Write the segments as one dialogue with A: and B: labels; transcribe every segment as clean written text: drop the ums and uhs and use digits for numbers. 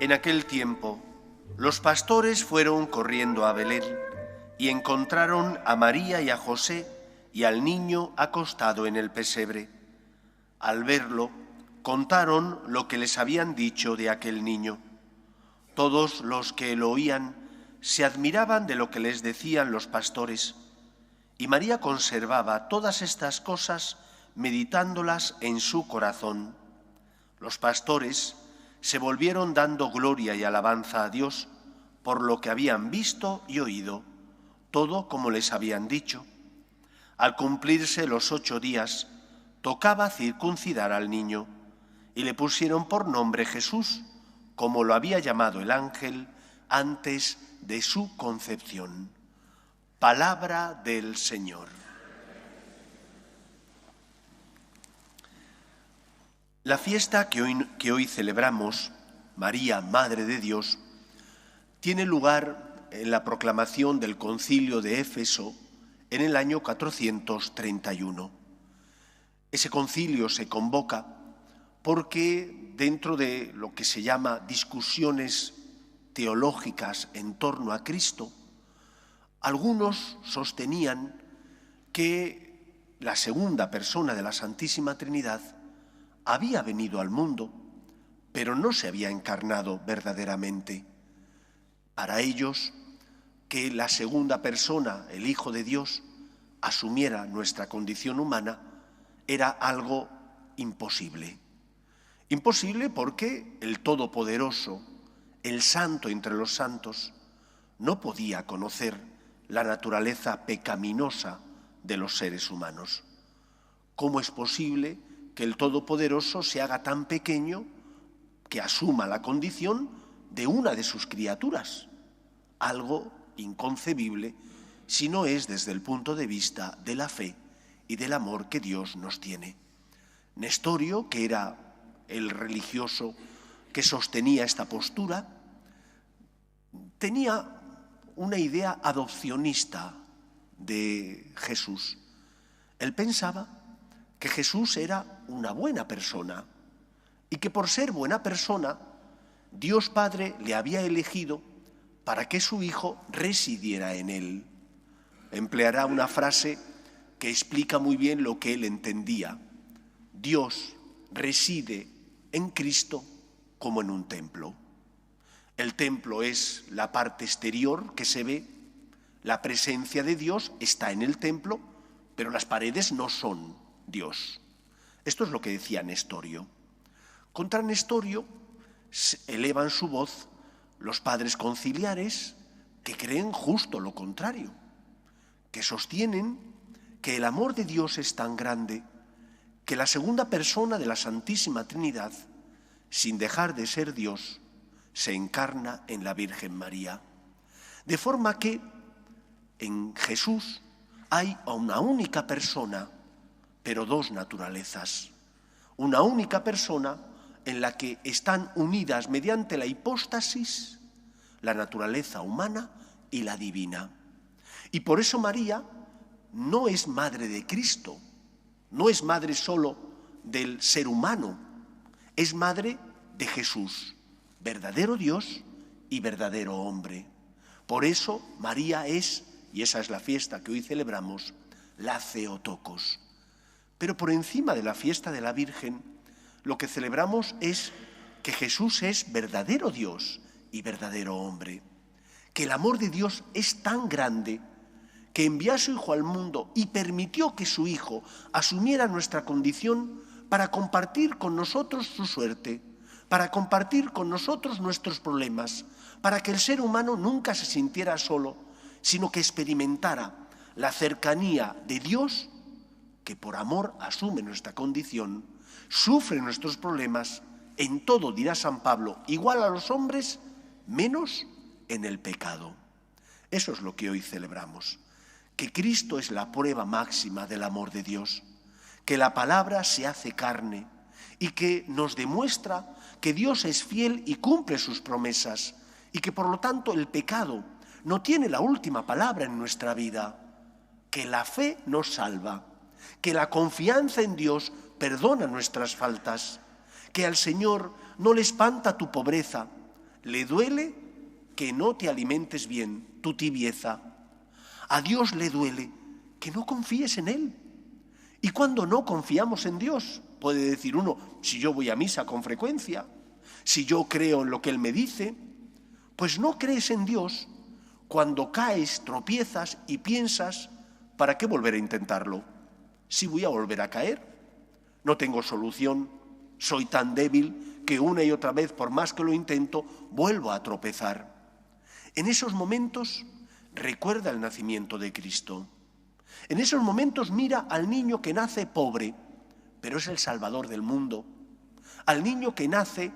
A: En aquel tiempo, los pastores fueron corriendo a Belén y encontraron a María y a José y al niño acostado en el pesebre. Al verlo, contaron lo que les habían dicho de aquel niño. Todos los que lo oían se admiraban de lo que les decían los pastores, y María conservaba todas estas cosas meditándolas en su corazón. Los pastores se volvieron dando gloria y alabanza a Dios por lo que habían visto y oído, todo como les habían dicho. Al cumplirse los 8 días, tocaba circuncidar al niño, y le pusieron por nombre Jesús, como lo había llamado el ángel antes de su concepción. Palabra del Señor. La fiesta que hoy celebramos, María, Madre de Dios, tiene lugar en la proclamación del Concilio de Éfeso en el año 431. Ese concilio se convoca porque dentro de lo que se llama discusiones teológicas en torno a Cristo, algunos sostenían que la segunda persona de la Santísima Trinidad había venido al mundo, pero no se había encarnado verdaderamente. Para ellos, que la segunda persona, el Hijo de Dios, asumiera nuestra condición humana, era algo imposible. Imposible porque el Todopoderoso, el Santo entre los santos, no podía conocer la naturaleza pecaminosa de los seres humanos. ¿Cómo es posible que el Todopoderoso se haga tan pequeño que asuma la condición de una de sus criaturas? Algo inconcebible si no es desde el punto de vista de la fe y del amor que Dios nos tiene. Nestorio, que era el religioso que sostenía esta postura, tenía una idea adopcionista de Jesús. Él pensaba que Jesús era una buena persona y que por ser buena persona, Dios Padre le había elegido para que su Hijo residiera en él. Empleará una frase que explica muy bien lo que él entendía. Dios reside en Cristo como en un templo. El templo es la parte exterior que se ve, la presencia de Dios está en el templo, pero las paredes no son Dios. Esto es lo que decía Nestorio. Contra Nestorio elevan su voz los padres conciliares que creen justo lo contrario, que sostienen que el amor de Dios es tan grande que la segunda persona de la Santísima Trinidad, sin dejar de ser Dios, se encarna en la Virgen María. De forma que en Jesús hay una única persona, pero dos naturalezas. Una única persona en la que están unidas mediante la hipóstasis la naturaleza humana y la divina. Y por eso María no es madre de Cristo, no es madre solo del ser humano, es madre de Jesús, verdadero Dios y verdadero hombre. Por eso María es, y esa es la fiesta que hoy celebramos, la Theotokos. Pero por encima de la fiesta de la Virgen, lo que celebramos es que Jesús es verdadero Dios y verdadero hombre, que el amor de Dios es tan grande que envió a su Hijo al mundo y permitió que su Hijo asumiera nuestra condición para compartir con nosotros su suerte, para compartir con nosotros nuestros problemas, para que el ser humano nunca se sintiera solo, sino que experimentara la cercanía de Dios, que por amor asume nuestra condición, sufre nuestros problemas, en todo, dirá San Pablo, igual a los hombres, menos en el pecado. Eso es lo que hoy celebramos, que Cristo es la prueba máxima del amor de Dios, que la palabra se hace carne y que nos demuestra que Dios es fiel y cumple sus promesas y que por lo tanto el pecado no tiene la última palabra en nuestra vida, que la fe nos salva, que la confianza en Dios perdona nuestras faltas, que al Señor no le espanta tu pobreza, Le duele que no te alimentes bien, tu tibieza. A Dios le duele que no confíes en Él. Y cuando no confiamos en Dios, puede decir uno, si yo voy a misa con frecuencia, si yo creo en lo que Él me dice, pues no crees en Dios cuando caes, tropiezas y piensas, ¿para qué volver a intentarlo? Si voy a volver a caer, no tengo solución, soy tan débil que una y otra vez, por más que lo intento, vuelvo a tropezar. En esos momentos recuerda el nacimiento de Cristo. En esos momentos mira al niño que nace pobre, pero es el Salvador del mundo. Al niño que nace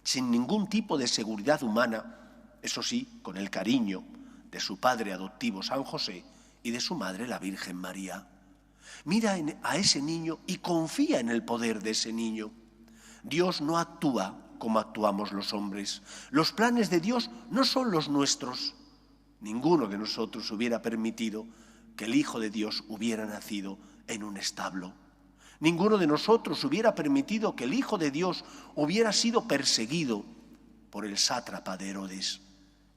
A: sin ningún tipo de seguridad humana, eso sí, con el cariño de su padre adoptivo San José y de su madre la Virgen María. Mira a ese niño y confía en el poder de ese niño. Dios no actúa como actuamos los hombres. Los planes de Dios no son los nuestros. Ninguno de nosotros hubiera permitido que el Hijo de Dios hubiera nacido en un establo. Ninguno de nosotros hubiera permitido que el Hijo de Dios hubiera sido perseguido por el sátrapa de Herodes.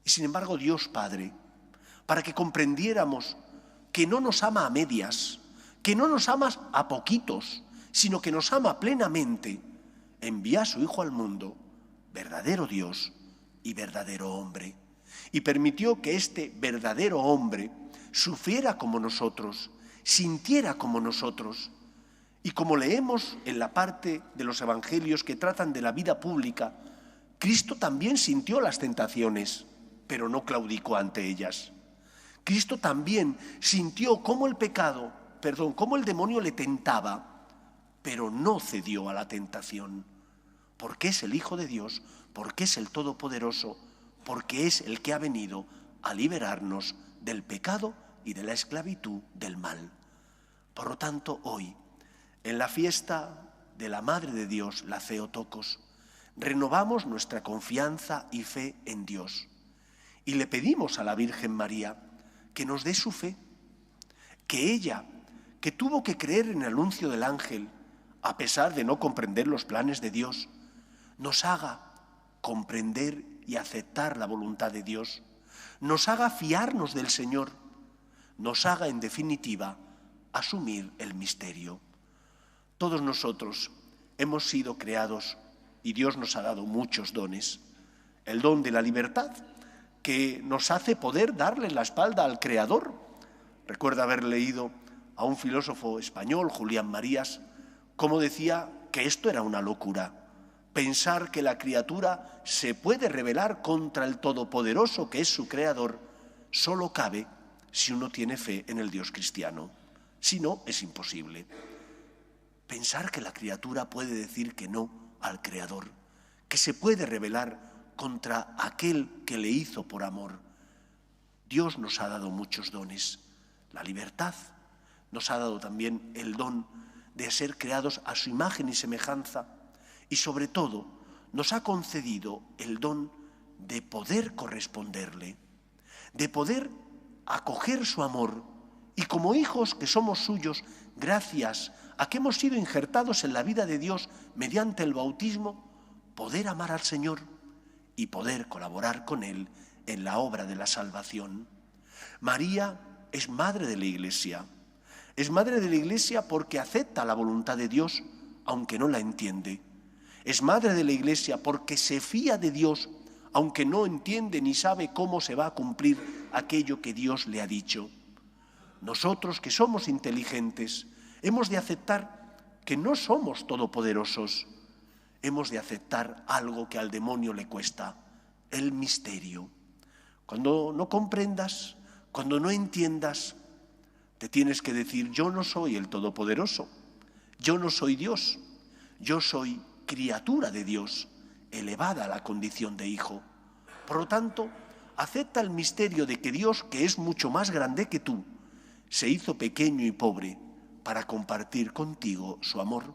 A: Y sin embargo, Dios Padre, para que comprendiéramos que no nos ama a medias, que no nos ama a poquitos, sino que nos ama plenamente, envía a su Hijo al mundo, verdadero Dios y verdadero hombre. Y permitió que este verdadero hombre sufriera como nosotros, sintiera como nosotros. Y como leemos en la parte de los evangelios que tratan de la vida pública, Cristo también sintió las tentaciones, pero no claudicó ante ellas. Cristo también sintió cómo cómo el demonio le tentaba, pero no cedió a la tentación, porque es el Hijo de Dios, porque es el Todopoderoso, porque es el que ha venido a liberarnos del pecado y de la esclavitud del mal. Por lo tanto, hoy, en la fiesta de la Madre de Dios, la Theotokos, renovamos nuestra confianza y fe en Dios y le pedimos a la Virgen María que nos dé su fe, que ella, que tuvo que creer en el anuncio del ángel, a pesar de no comprender los planes de Dios, nos haga comprender y aceptar la voluntad de Dios, nos haga fiarnos del Señor, nos haga, en definitiva, asumir el misterio. Todos nosotros hemos sido creados y Dios nos ha dado muchos dones. El don de la libertad, que nos hace poder darle la espalda al Creador. Recuerdo haber leído a un filósofo español, Julián Marías, cómo decía que esto era una locura. Pensar que la criatura se puede rebelar contra el Todopoderoso, que es su Creador, solo cabe si uno tiene fe en el Dios cristiano. Si no, es imposible. Pensar que la criatura puede decir que no al Creador, que se puede rebelar contra aquel que le hizo por amor. Dios nos ha dado muchos dones. La libertad, nos ha dado también el don de ser creados a su imagen y semejanza, y sobre todo nos ha concedido el don de poder corresponderle, de poder acoger su amor, y como hijos que somos suyos, gracias a que hemos sido injertados en la vida de Dios mediante el bautismo, poder amar al Señor y poder colaborar con Él en la obra de la salvación. María es madre de la Iglesia. Es madre de la Iglesia porque acepta la voluntad de Dios, aunque no la entiende. Es madre de la Iglesia porque se fía de Dios, aunque no entiende ni sabe cómo se va a cumplir aquello que Dios le ha dicho. Nosotros, que somos inteligentes, hemos de aceptar que no somos todopoderosos. Hemos de aceptar algo que al demonio le cuesta, el misterio. Cuando no comprendas, cuando no entiendas, te tienes que decir: yo no soy el Todopoderoso, yo no soy Dios, yo soy criatura de Dios, elevada a la condición de hijo. Por lo tanto, acepta el misterio de que Dios, que es mucho más grande que tú, se hizo pequeño y pobre para compartir contigo su amor.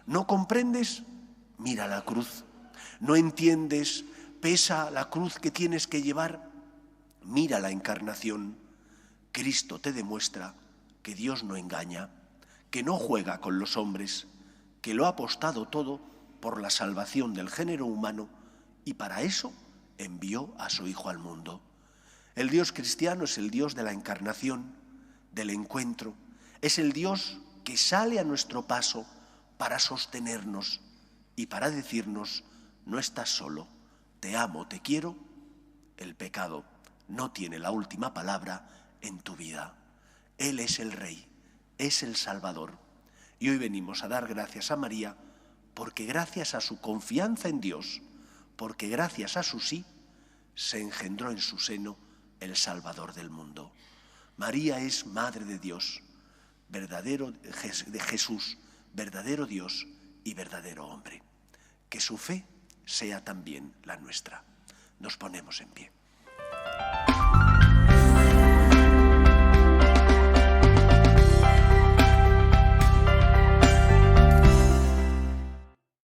A: ¿No comprendes? Mira la cruz. ¿No entiendes? Pesa la cruz que tienes que llevar. Mira la encarnación. Cristo te demuestra que Dios no engaña, que no juega con los hombres, que lo ha apostado todo por la salvación del género humano, y para eso envió a su Hijo al mundo. El Dios cristiano es el Dios de la encarnación, del encuentro. Es el Dios que sale a nuestro paso para sostenernos y para decirnos: no estás solo, te amo, te quiero. El pecado no tiene la última palabra en tu vida. Él es el Rey, es el Salvador. Y hoy venimos a dar gracias a María porque gracias a su confianza en Dios, porque gracias a su sí, se engendró en su seno el Salvador del mundo. María es Madre de Dios, verdadero de Jesús, verdadero Dios y verdadero hombre. Que su fe sea también la nuestra. Nos ponemos en pie.